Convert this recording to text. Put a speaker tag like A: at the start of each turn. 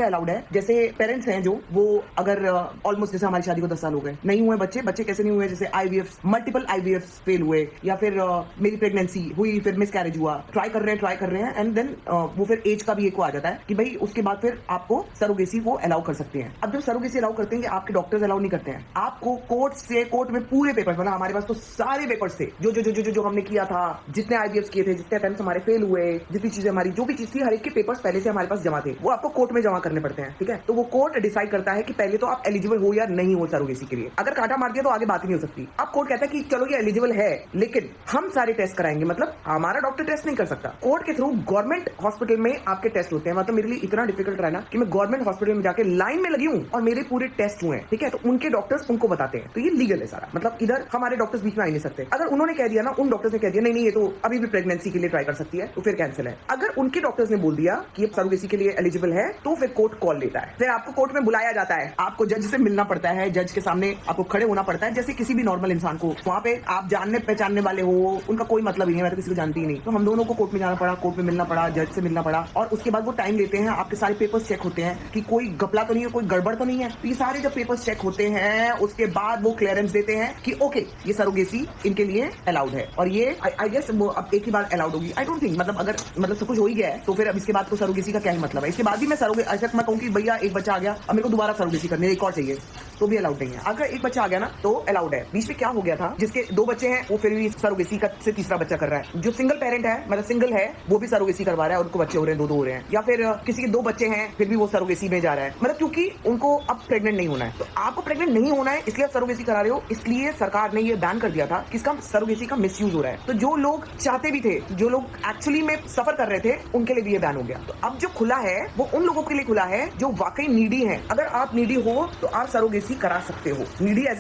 A: Allowed है। जैसे parents हैं जो वो अगर ऑलमोस्ट जैसे हमारी शादी को 10 साल हो गए, नहीं हुए बच्चे कैसे नहीं हुए, जैसे आईवीएफ, मल्टीपल आईवीएफ फेल हुए, या फिर मेरी प्रेगनेंसी हुई फिर मिसकैरेज हुआ, ट्राई कर रहे हैं एंड देन वो फिर एज का भी एक को आ जाता है कि भाई उसके बाद फिर आपको सरोगेसी को अलाउ कर सकते हैं। अब जब सरोगेसी अलाउ करते हैं, आपके डॉक्टर्स अलाउ नहीं करते हैं, आपको कोर्ट में पूरे पेपर्स, मतलब हमारे पास तो सारे पेपर्स थे जो जो जो जो जो हमने किया था, जितने आईवीएफ किए थे, जितने अटेम्प्ट्स हमारे फेल हुए, जितनी चीजें हमारी जो भी चीज थी, हर एक के पेपर्स पहले से हमारे पास जमा थे, वो आपको कोर्ट में जमा करने पड़ते हैं। ठीक है, तो वो कोर्ट डिसाइड करता है कि पहले तो आप एलिजिबल हो या नहीं हो सरोगेसी के लिए। अगर कांटा मार दिया तो आगे बात ही नहीं हो सकती। अब कोर्ट कहता है कि चलो ये एलिजिबल है, लेकिन हम सारे टेस्ट कराएंगे, मतलब हमारा डॉक्टर टेस्ट नहीं कर सकता। कोर्ट के थ्रू गवर्नमेंट हॉस्पिटल में आपके टेस्ट होते हैं। मतलब मेरे लिए इतना डिफिकल्ट रहा ना कि मैं गवर्नमेंट हॉस्पिटल में जाके लाइन में लगी हूं और मेरे पूरे टेस्ट हुए हैं। ठीक है, तो उनके डॉक्टर्स उनको बताते हैं, तो ये लीगल है सारा। मतलब इधर हमारे डॉक्टर्स बीच में आ नहीं सकते। अगर उन्होंने कह दिया ना, उन डॉक्टर्स ने कह दिया नहीं ये तो अभी भी प्रेगनेंसी के लिए ट्राई कर सकती है, तो फिर कैंसिल है। अगर उनके डॉक्टर्स ने बोल दिया कि ये सरोगेसी के लिए एलिजिबल है, तो फिर कोर्ट कॉल लेता है। फिर आपको कोर्ट में बुलाया जाता है, आपको जज से मिलना पड़ता है, जज के सामने आपको खड़े होना पड़ता है जैसे किसी भी नॉर्मल इंसान को। वहां पे आप जानने पहचानने वाले हो, उनका कोई मतलब ही नहीं, मैं तो किसी को जानती ही नहीं। तो हम दोनों को कोर्ट में जाना पड़ा, कोर्ट में मिलना पड़ा, जज से मिलना पड़ा, और उसके बाद वो टाइम लेते हैं, आपके सारे पेपर्स चेक होते हैं कि कोई घपला तो नहीं है, कोई गड़बड़ तो नहीं है। तो ये सारे जब पेपर्स चेक होते हैं, उसके बाद वो क्लियरेंस देते हैं कि ओके ये सरोगेसी इनके लिए अलाउड है। और ये आई गेस वो अब एक ही बार अलाउड होगी। आई डोंट थिंक, मतलब अगर सब कुछ हो ही गया है तो फिर अब इसके बाद तो सरोगेसी का क्या ही मतलब है। इसके बाद भी मैं सरोगेसी, ऐसा मैं कहूँ कि भैया एक बच्चा आ गया, अब मेरे को दोबारा सरोगेसी करनी है, एक और चाहिए, तो भी अलाउड नहीं है। अगर एक बच्चा आ गया ना तो अलाउड है। बीच में क्या हो गया था, जिसके 2 बच्चे हैं वो फिर भी सरोगेसी का से तीसरा बच्चा कर रहा है। जो सिंगल पेरेंट है, मतलब सिंगल है, वो भी सरोगेसी करवा रहा है, उनको बच्चे हो रहे हैं, 2 हो रहे हैं। या फिर किसी के 2 बच्चे हैं फिर भी वो सरोगेसी में जा रहा है, मतलब क्योंकि उनको अब प्रेग्नेंट नहीं होना है। तो आपको प्रेग्नेंट नहीं होना है इसलिए आप सरोगेसी करा रहे हो, इसलिए सरकार ने ये बैन कर दिया था कि इसका सरोगेसी का मिसयूज हो रहा है। तो जो लोग चाहते भी थे, जो लोग एक्चुअली में सफर कर रहे थे, उनके लिए भी ये बैन हो गया। तो अब जो खुला है वो उन लोगों के लिए खुला है जो वाकई नीडी है। अगर आप नीडी हो तो आप सरोगेसी करा सकते हो। Needy as